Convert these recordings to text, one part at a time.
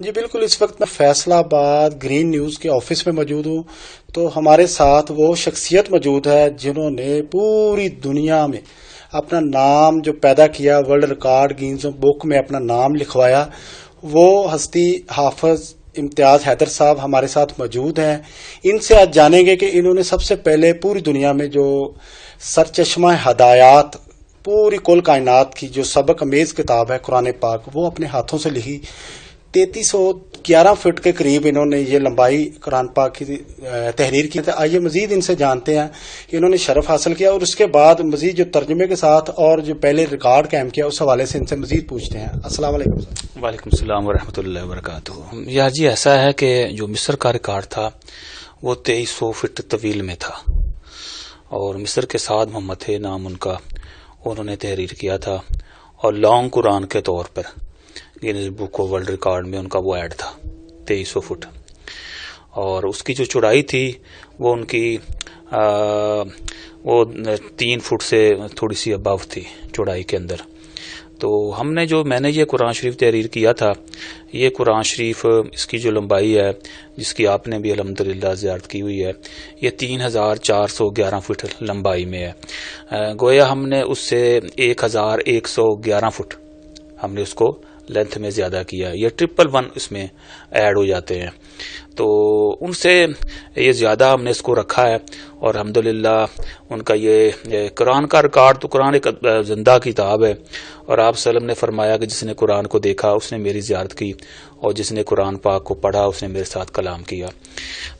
جی بالکل، اس وقت میں فیصل آباد گرین نیوز کے آفس میں موجود ہوں، تو ہمارے ساتھ وہ شخصیت موجود ہے جنہوں نے پوری دنیا میں اپنا نام جو پیدا کیا، ورلڈ ریکارڈ گینز بک میں اپنا نام لکھوایا، وہ ہستی حافظ امتیاز حیدر صاحب ہمارے ساتھ موجود ہیں۔ ان سے آج جانیں گے کہ انہوں نے سب سے پہلے پوری دنیا میں جو سرچشمہ ہدایات پوری کل کائنات کی جو سبق امیز کتاب ہے قرآن پاک، وہ اپنے ہاتھوں سے لکھی۔ 3311 فٹ کے قریب انہوں نے یہ لمبائی قرآن پاک کی تحریر کی۔ آئیے مزید ان سے جانتے ہیں کہ انہوں نے شرف حاصل کیا، اور اس کے بعد مزید جو ترجمے کے ساتھ اور جو پہلے ریکارڈ قائم کیا اس حوالے سے ان سے مزید پوچھتے ہیں۔ السلام علیکم سر۔ وعلیکم السلام ورحمۃ اللہ وبرکاتہ۔ یا جی ایسا ہے کہ جو مصر کا ریکارڈ تھا وہ 2300 فٹ طویل میں تھا، اور مصر کے سعد محمد تھے نام ان کا، انہوں نے تحریر کیا تھا، اور لانگ قرآن کے طور پر Guinness book of world record میں ان کا وہ ایڈ تھا 2300 فٹ، اور اس کی جو چوڑائی تھی وہ ان کی وہ 3 فٹ سے تھوڑی سی ابو تھی چوڑائی کے اندر۔ تو میں نے یہ قرآن شریف تحریر کیا تھا، یہ قرآن شریف اس کی جو لمبائی ہے، جس کی آپ نے بھی الحمدللہ زیارت کی ہوئی ہے، یہ 3411 فٹ لمبائی میں ہے۔ گویا ہم نے اس سے 1111 فٹ ہم نے اس کو لینتھ میں زیادہ کیا، یہ 111 اس میں ایڈ ہو جاتے ہیں، تو ان سے یہ زیادہ ہم نے اس کو رکھا ہے۔ اور الحمدللہ ان کا یہ قرآن کا ریکارڈ، تو قرآن ایک زندہ کتاب ہے، اور آپ صلی اللہ علیہ وسلم نے فرمایا کہ جس نے قرآن کو دیکھا اس نے میری زیارت کی، اور جس نے قرآن پاک کو پڑھا اس نے میرے ساتھ کلام کیا۔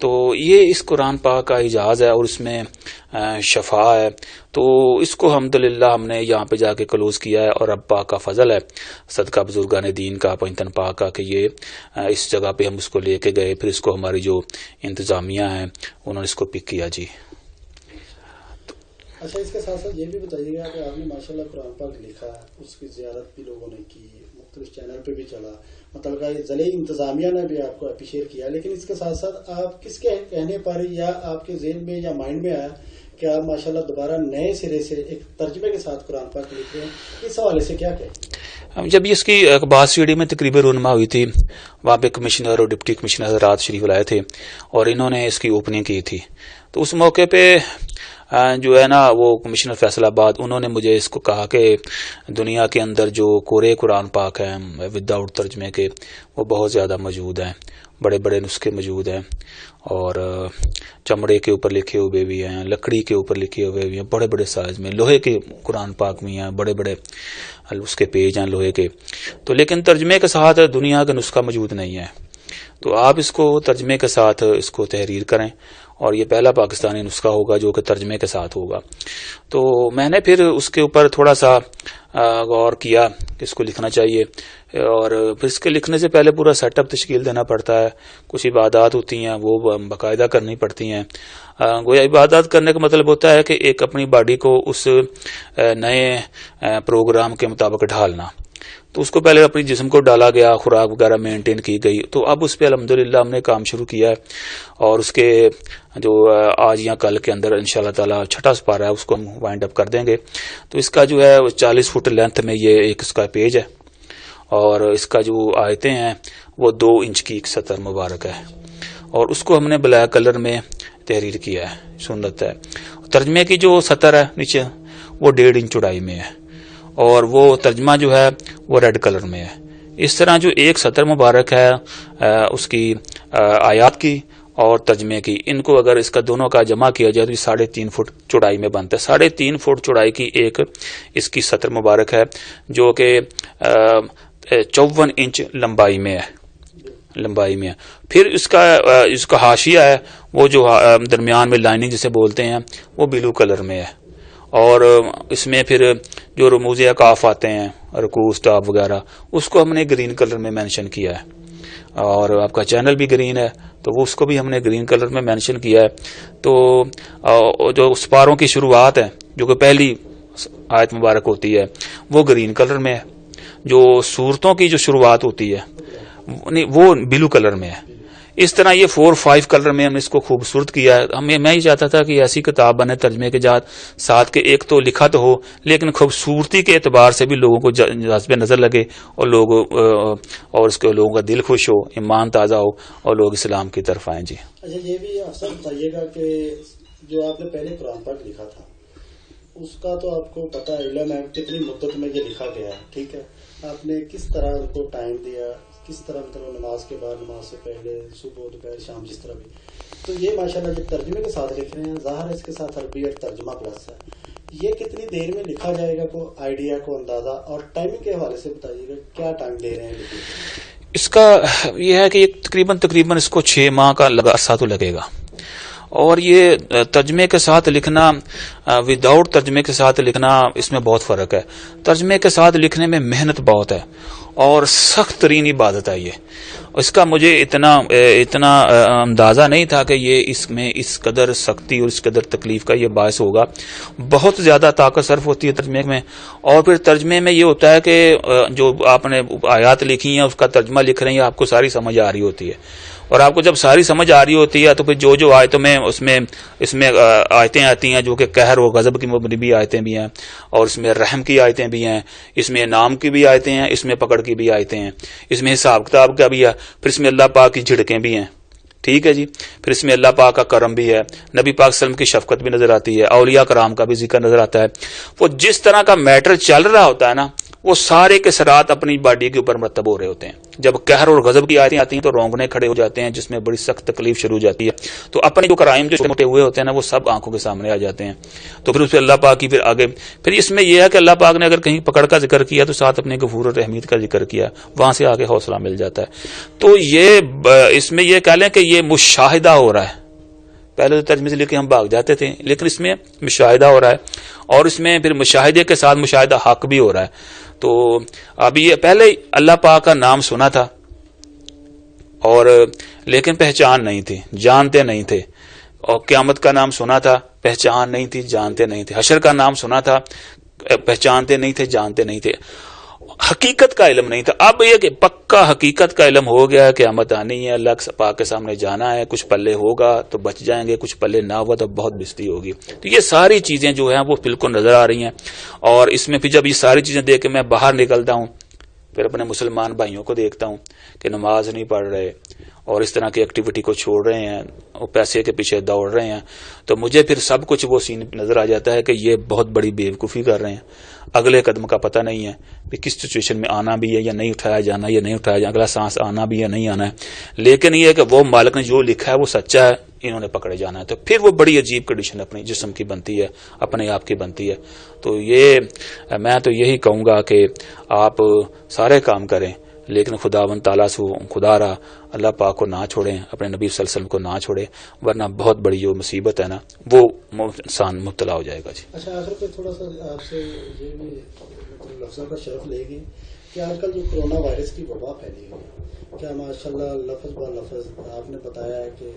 تو یہ اس قرآن پاک کا اعجاز ہے، اور اس میں شفا ہے، تو اس کو الحمدللہ ہم نے یہاں پہ جا کے کلوز کیا ہے، اور اب پاک کا فضل ہے، صدقہ بزرگان دین کا، پنجتن پاک کا، کہ یہ اس جگہ پہ ہم اس کو لے کے گئے، پھر اس کو ہماری جو انتظامیہ ہیں انہوں نے اس کو پک کیا۔ جی اچھا، اس کے ساتھ ساتھ یہ بھی بتائیے گا کہ آپ نے ماشاءاللہ قرآن پاک لکھا، اس کی زیارت بھی لوگوں نے کی، مختلف چینل پہ بھی چلا، مطلب ضلعی انتظامیہ نے بھی آپ کو اپریشیٹ کیا، لیکن اس کے ساتھ ساتھ آپ کس کے کہنے پر یا آپ کے ذہن میں یا مائنڈ میں آیا کہ آپ ماشاءاللہ دوبارہ نئے سرے سے ایک ترجمے کے ساتھ قرآن پاک لکھ رہے ہیں؟ اس حوالے سے کیا کہیں؟ جب اس کی اقبال سیڑھی میں تقریباً رونما ہوئی تھی، وہاں پہ کمشنر اور ڈپٹی کمشنر حضرات شریف لائے تھے، اور انہوں نے اس کی اوپننگ کی تھی، تو اس موقع پہ جو ہے نا وہ کمشنر فیصل آباد، انہوں نے مجھے اس کو کہا کہ دنیا کے اندر جو کورے قرآن پاک ہیں وداؤٹ ترجمے کے وہ بہت زیادہ موجود ہیں، بڑے بڑے نسخے موجود ہیں، اور چمڑے کے اوپر لکھے ہوئے بھی ہیں، لکڑی کے اوپر لکھے ہوئے بھی ہیں، بڑے بڑے سائز میں، لوہے کے قرآن پاک بھی ہیں، بڑے بڑے اس کے پیج ہیں لوہے کے، تو لیکن ترجمے کے ساتھ دنیا کا نسخہ موجود نہیں ہے، تو آپ اس کو ترجمے کے ساتھ اس کو تحریر کریں، اور یہ پہلا پاکستانی نسخہ ہوگا جو کہ ترجمے کے ساتھ ہوگا۔ تو میں نے پھر اس کے اوپر تھوڑا سا غور کیا کہ اس کو لکھنا چاہیے، اور پھر اس کے لکھنے سے پہلے پورا سیٹ اپ تشکیل دینا پڑتا ہے، کچھ عبادات ہوتی ہیں وہ باقاعدہ کرنی پڑتی ہیں۔ گویا عبادات کرنے کا مطلب ہوتا ہے کہ ایک اپنی باڈی کو اس نئے پروگرام کے مطابق ڈھالنا، تو اس کو پہلے اپنی جسم کو ڈالا گیا، خوراک وغیرہ مینٹین کی گئی، تو اب اس پہ الحمدللہ ہم نے کام شروع کیا ہے، اور اس کے جو آج یا کل کے اندر انشاءاللہ تعالی 6واں سپارہ ہے اس کو ہم وائنڈ اپ کر دیں گے۔ تو اس کا جو ہے 40 فٹ لینتھ میں یہ ایک اس کا پیج ہے، اور اس کا جو آیتیں ہیں وہ 2 انچ کی ایک سطر مبارک ہے، اور اس کو ہم نے بلیک کلر میں تحریر کیا ہے، سنت ہے۔ ترجمے کی جو سطر ہے نیچے وہ 1.5 انچ چوڑائی میں ہے، اور وہ ترجمہ جو ہے وہ ریڈ کلر میں ہے۔ اس طرح جو ایک سطر مبارک ہے اس کی آیات کی اور ترجمے کی، ان کو اگر اس کا دونوں کا جمع کیا جائے تو 3.5 فٹ چوڑائی میں بنتا ہے۔ 3.5 فٹ چوڑائی کی ایک اس کی سطر مبارک ہے، جو کہ 54 انچ لمبائی میں ہے۔ پھر اس کا حاشیہ ہے وہ جو درمیان میں لائننگ جسے بولتے ہیں وہ بلو کلر میں ہے، اور اس میں پھر جو رموز اقاف آتے ہیں، رکوع سٹاپ وغیرہ، اس کو ہم نے گرین کلر میں مینشن کیا ہے، اور آپ کا چینل بھی گرین ہے تو وہ اس کو بھی ہم نے گرین کلر میں مینشن کیا ہے۔ تو جو سپاروں کی شروعات ہے، جو کہ پہلی آیت مبارک ہوتی ہے، وہ گرین کلر میں ہے، جو سورتوں کی جو شروعات ہوتی ہے وہ بلو کلر میں ہے۔ اس طرح یہ 4-5 کلر میں ہم نے اس کو خوبصورت کیا ہے. میں یہ چاہتا تھا کہ ایسی کتاب بنے ترجمے کے ساتھ کہ ایک تو لکھا تو ہو لیکن خوبصورتی کے اعتبار سے بھی لوگوں کو جذب نظر لگے اور اس کے لوگوں کا دل خوش ہو, ایمان تازہ ہو اور لوگ اسلام کی طرف آئیں. جی اچھا, یہ بھی افسر بتائیے گا کہ جو آپ نے پہلے قرآن پاک لکھا تھا اس کا تو آپ کو پتا ہے, علم ہے کتنی مدت میں یہ لکھا گیا ہے, ٹھیک ہے, آپ نے کس طرح ان کو ٹائم دیا, کس طرح مطلب نماز کے بعد, نماز سے پہلے, صبح دوپہر شام, جس طرح بھی, تو یہ ماشاءاللہ جب ترجمے کے ساتھ لکھ رہے ہیں, ظاہر ہے اس کے ساتھ عربی اور ترجمہ پلس ہے, یہ کتنی دیر میں لکھا جائے گا, کو آئیڈیا, کو اندازہ, اور ٹائمنگ کے حوالے سے بتائیے گا کیا ٹائم دے رہے ہیں لکھنے کے؟ اس کا یہ ہے کہ تقریباً اس کو 6 ماہ کا عرصہ تو لگے گا. اور یہ ترجمے کے ساتھ لکھنا وداؤٹ ترجمے کے ساتھ لکھنا اس میں بہت فرق ہے. ترجمے کے ساتھ لکھنے میں محنت بہت ہے اور سخت ترین عبادت ہے یہ. اس کا مجھے اتنا اندازہ نہیں تھا کہ یہ اس میں اس قدر سختی اور اس قدر تکلیف کا یہ باعث ہوگا. بہت زیادہ طاقت صرف ہوتی ہے ترجمے میں. اور پھر ترجمے میں یہ ہوتا ہے کہ جو آپ نے آیات لکھی ہیں اس کا ترجمہ لکھ رہے ہیں, آپ کو ساری سمجھ آ رہی ہوتی ہے, اور آپ کو جب ساری سمجھ آ رہی ہوتی ہے تو پھر جو آیتوں میں اس میں آیتیں آتی ہیں جو کہ قہر و غضب کی مبنی بھی آیتیں بھی ہیں, اور اس میں رحم کی آیتیں بھی ہیں, اس میں انعام کی بھی آیتیں ہیں, اس میں پکڑ کی بھی آیتیں ہیں, اس میں حساب کتاب کا بھی ہے, پھر اس میں اللہ پاک کی جھڑکیں بھی ہیں, ٹھیک ہے جی, پھر اس میں اللہ پاک کا کرم بھی ہے, نبی پاک صلی اللہ علیہ وسلم کی شفقت بھی نظر آتی ہے, اولیاء کرام کا بھی ذکر نظر آتا ہے. وہ جس طرح کا میٹر چل رہا ہوتا ہے نا, وہ سارے کے سرات اپنی باڈی کے اوپر مرتب ہو رہے ہوتے ہیں. جب قہر اور غضب کی آیتیں آتی ہیں تو رونگنے کھڑے ہو جاتے ہیں, جس میں بڑی سخت تکلیف شروع ہو جاتی ہے. تو اپنے جو کرائم جو چھوٹے موٹے ہوئے ہوتے ہیں نا, وہ سب آنکھوں کے سامنے آ جاتے ہیں. تو پھر اس پہ اللہ پاک کی پھر آگے پھر اس میں یہ ہے کہ اللہ پاک نے اگر کہیں پکڑ کا ذکر کیا تو ساتھ اپنے غفور اور رحمت کا ذکر کیا, وہاں سے آگے حوصلہ مل جاتا ہے. تو یہ اس میں یہ کہہ لیں کہ یہ مشاہدہ ہو رہا ہے. پہلے تو ترجمے سے لے کے ہم بھاگ جاتے تھے, لیکن اس میں مشاہدہ ہو رہا ہے, اور اس میں پھر مشاہدے کے ساتھ مشاہدہ حق بھی ہو رہا ہے. تو ابھی یہ پہلے اللہ پاک کا نام سنا تھا اور لیکن پہچان نہیں تھی, جانتے نہیں تھے. اور قیامت کا نام سنا تھا, پہچان نہیں تھی, جانتے نہیں تھے. حشر کا نام سنا تھا, پہچانتے نہیں تھے, جانتے نہیں تھے. حقیقت کا علم نہیں تھا. اب یہ کہ پکا حقیقت کا علم ہو گیا, قیامت آنی ہے, اللہ پاک کے سامنے جانا ہے, کچھ پلے ہوگا تو بچ جائیں گے, کچھ پلے نہ ہوا تو بہت بستی ہوگی. تو یہ ساری چیزیں جو ہیں وہ بالکل نظر آ رہی ہیں. اور اس میں پھر جب یہ ساری چیزیں دیکھ کے میں باہر نکلتا ہوں, پھر اپنے مسلمان بھائیوں کو دیکھتا ہوں کہ نماز نہیں پڑھ رہے اور اس طرح کی ایکٹیویٹی کو چھوڑ رہے ہیں اور پیسے کے پیچھے دوڑ رہے ہیں, تو مجھے پھر سب کچھ وہ سین نظر آ جاتا ہے کہ یہ بہت بڑی بیوقوفی کر رہے ہیں. اگلے قدم کا پتہ نہیں ہے کہ کس سچویشن میں آنا بھی ہے یا نہیں اٹھایا جانا یا نہیں اٹھایا جانا, اگلا سانس آنا بھی ہے نہیں آنا ہے. لیکن یہ کہ وہ مالک نے جو لکھا ہے وہ سچا ہے, انہوں نے پکڑے جانا ہے. تو پھر وہ بڑی عجیب کنڈیشن اپنے جسم کی بنتی ہے, اپنے آپ کی بنتی ہے. تو یہ میں تو یہی کہوں گا کہ آپ سارے کام کریں لیکن خداوند تعالیٰ سے خدا را اللہ پاک کو نہ چھوڑیں, اپنے نبی صلی اللہ علیہ وسلم کو نہ چھوڑیں, ورنہ بہت بڑی جو مصیبت ہے نا وہ انسان مبتلا ہو جائے گا. جی اچھا, آخر پہ تھوڑا سا آپ سے یہ بھی لفظوں کا شرف لے گی کہ آج کل جو کرونا وائرس کی وبا پھیلی ہوئی ہے, کیا ماشاءاللہ لفظ با لفظ آپ نے بتایا ہے کہ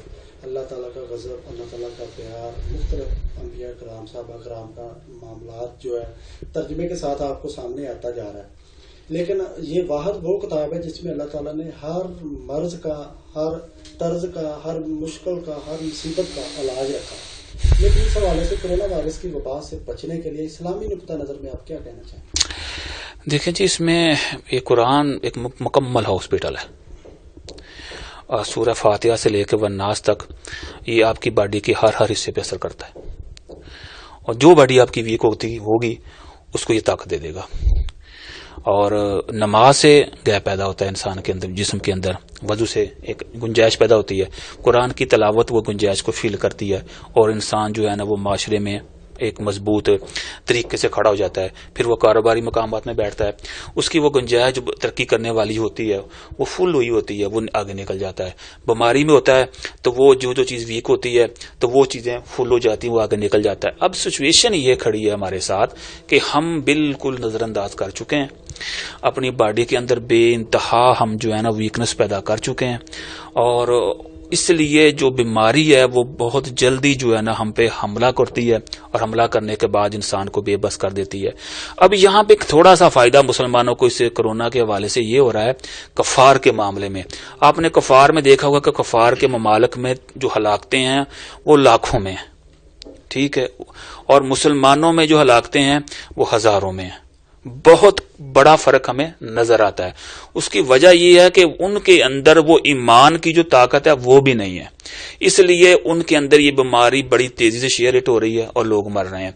اللہ تعالیٰ کا غضب, اللہ تعالیٰ کا پیار, مختلف انبیاء کرام, صحابہ کرام کا معاملات جو ہے ترجمے کے ساتھ آپ کو سامنے آتا جا رہا ہے. لیکن یہ واحد وہ کتاب ہے جس میں اللہ تعالیٰ نے ہر مرض کا, ہر طرز کا, ہر مشکل کا, ہر مصیبت کا علاج رکھا. لیکن اس حوالے سے کرونا وائرس کی وبا سے بچنے کے لیے اسلامی نقطہ نظر میں آپ کیا کہنا چاہیں؟ دیکھیں جی, اس میں یہ قرآن ایک مکمل ہاسپٹل ہے. سورہ فاتحہ سے لے کے والناس تک یہ آپ کی باڈی کے ہر حصے پہ اثر کرتا ہے, اور جو باڈی آپ کی ویک ہوگی اس کو یہ طاقت دے دے گا. اور نماز سے گیپ پیدا ہوتا ہے انسان کے اندر, جسم کے اندر وضو سے ایک گنجائش پیدا ہوتی ہے. قرآن کی تلاوت وہ گنجائش کو فیل کرتی ہے, اور انسان جو ہے نا وہ معاشرے میں ایک مضبوط طریقے سے کھڑا ہو جاتا ہے. پھر وہ کاروباری مقامات میں بیٹھتا ہے, اس کی وہ گنجائش جو ترقی کرنے والی ہوتی ہے وہ فل ہوئی ہوتی ہے, وہ آگے نکل جاتا ہے. بیماری میں ہوتا ہے تو وہ جو چیز ویک ہوتی ہے تو وہ چیزیں فل ہو جاتی ہیں, وہ آگے نکل جاتا ہے. اب سچویشن یہ کھڑی ہے ہمارے ساتھ کہ ہم بالکل نظر انداز کر چکے ہیں, اپنی باڈی کے اندر بے انتہا ہم جو ہے نا ویکنس پیدا کر چکے ہیں, اور اس لیے جو بیماری ہے وہ بہت جلدی جو ہے نا ہم پہ حملہ کرتی ہے، اور حملہ کرنے کے بعد انسان کو بے بس کر دیتی ہے۔ اب یہاں پہ تھوڑا سا فائدہ مسلمانوں کو اس کرونا کے حوالے سے یہ ہو رہا ہے کفار کے معاملے میں۔ آپ نے کفار میں دیکھا ہوگا کہ کفار کے ممالک میں جو ہلاکتیں ہیں وہ لاکھوں میں ہیں، ٹھیک ہے، اور مسلمانوں میں جو ہلاکتیں ہیں وہ ہزاروں میں ہیں۔ بہت بڑا فرق ہمیں نظر آتا ہے۔ اس کی وجہ یہ ہے کہ ان کے اندر وہ ایمان کی جو طاقت ہے وہ بھی نہیں ہے، اس لیے ان کے اندر یہ بیماری بڑی تیزی سے شیئر اٹ ہو رہی ہے اور لوگ مر رہے ہیں۔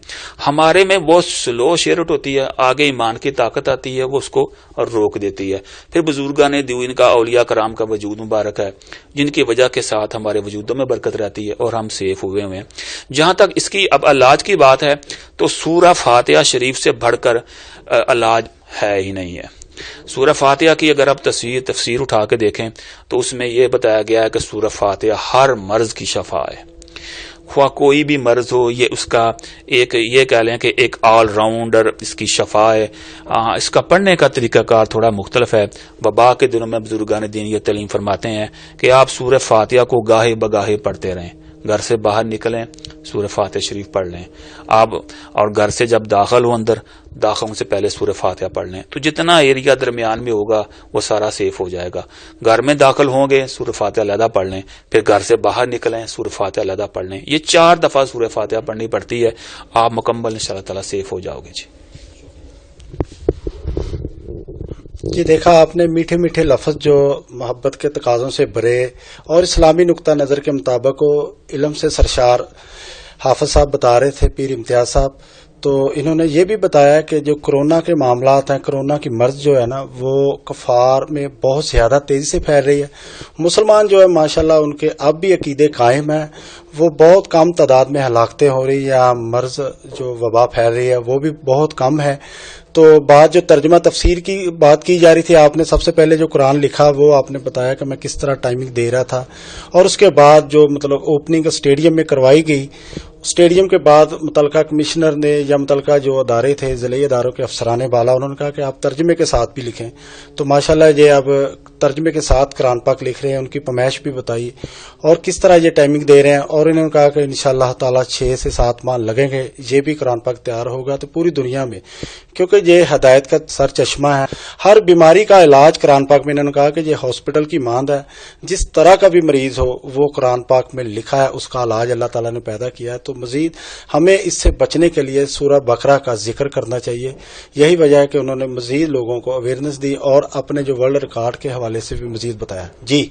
ہمارے میں بہت سلو شیئر اٹ ہوتی ہے، آگے ایمان کی طاقت آتی ہے، وہ اس کو روک دیتی ہے۔ پھر بزرگان دین کا، اولیاء کرام کا وجود مبارک ہے، جن کی وجہ کے ساتھ ہمارے وجودوں میں برکت رہتی ہے اور ہم سیف ہوئے ہوئے ہیں۔ جہاں تک اس کی اب علاج کی بات ہے تو سورہ فاتحہ شریف سے بڑھ کر علاج ہے ہی نہیں ہے۔ سورہ فاتحہ کی اگر آپ تفسیر اٹھا کے دیکھیں تو اس میں یہ بتایا گیا ہے کہ سورہ فاتحہ ہر مرض کی شفا ہے، خواہ کوئی بھی مرض ہو، یہ اس کا ایک یہ کہہ لیں کہ ایک آل راؤنڈر اس کی شفا ہے۔ اس کا پڑھنے کا طریقہ کار تھوڑا مختلف ہے۔ وبا کے دنوں میں بزرگان دین یہ تعلیم فرماتے ہیں کہ آپ سورہ فاتحہ کو گاہے بگاہے پڑھتے رہیں، گھر سے باہر نکلیں سورہ فاتحہ شریف پڑھ لیں آپ، اور گھر سے جب داخل ہو اندر داخل سے پہلے سورہ فاتحہ پڑھ لیں، تو جتنا ایریا درمیان میں ہوگا وہ سارا سیف ہو جائے گا۔ گھر میں داخل ہوں گے سورہ فاتحہ علیحدہ پڑھ لیں، پھر گھر سے باہر نکلیں سورہ فاتحہ علیحدہ پڑھ لیں، یہ 4 دفعہ سورہ فاتحہ پڑھنی پڑتی ہے، آپ مکمل انشاءاللہ تعالی سیف ہو جاؤ گے۔ یہ دیکھا آپ نے میٹھے میٹھے لفظ جو محبت کے تقاضوں سے بھرے اور اسلامی نقطہ نظر کے مطابق علم سے سرشار حافظ صاحب بتا رہے تھے، پیر امتیاز صاحب، تو انہوں نے یہ بھی بتایا کہ جو کرونا کے معاملات ہیں، کرونا کی مرض جو ہے نا وہ کفار میں بہت زیادہ تیزی سے پھیل رہی ہے۔ مسلمان جو ہے ماشاءاللہ ان کے اب بھی عقیدے قائم ہیں، وہ بہت کم تعداد میں ہلاکتیں ہو رہی یا مرض جو وبا پھیل رہی ہے وہ بھی بہت کم ہے۔ تو بات جو ترجمہ تفسیر کی بات کی جا رہی تھی، آپ نے سب سے پہلے جو قرآن لکھا وہ آپ نے بتایا کہ میں کس طرح ٹائمنگ دے رہا تھا، اور اس کے بعد جو مطلب اوپننگ اسٹیڈیم میں کروائی گئی، اسٹیڈیم کے بعد متعلقہ کمشنر نے یا متعلقہ جو ادارے تھے ضلعی اداروں کے افسران بالا، انہوں نے کہا کہ آپ ترجمے کے ساتھ بھی لکھیں، تو ماشاءاللہ یہ اب ترجمے کے ساتھ قرآن پاک لکھ رہے ہیں، ان کی پیمائش بھی بتائی اور کس طرح یہ ٹائمنگ دے رہے ہیں، اور انہوں نے کہا کہ انشاءاللہ تعالی 6 سے 7 ماہ لگیں گے، یہ بھی قرآن پاک تیار ہوگا تو پوری دنیا میں، کیونکہ یہ ہدایت کا سر چشمہ ہے۔ ہر بیماری کا علاج قرآن پاک میں، انہوں نے کہا کہ یہ ہاسپٹل کی ماند ہے، جس طرح کا بھی مریض ہو وہ قرآن پاک میں لکھا ہے، اس کا علاج اللہ تعالیٰ نے پیدا کیا ہے۔ تو مزید ہمیں اس سے بچنے کے لیے سورہ بقرہ کا ذکر کرنا چاہیے، یہی وجہ ہے کہ انہوں نے مزید لوگوں کو اویئرنس دی اور اپنے جو ورلڈ ریکارڈ کے حوالے سے بھی مزید بتایا۔ جی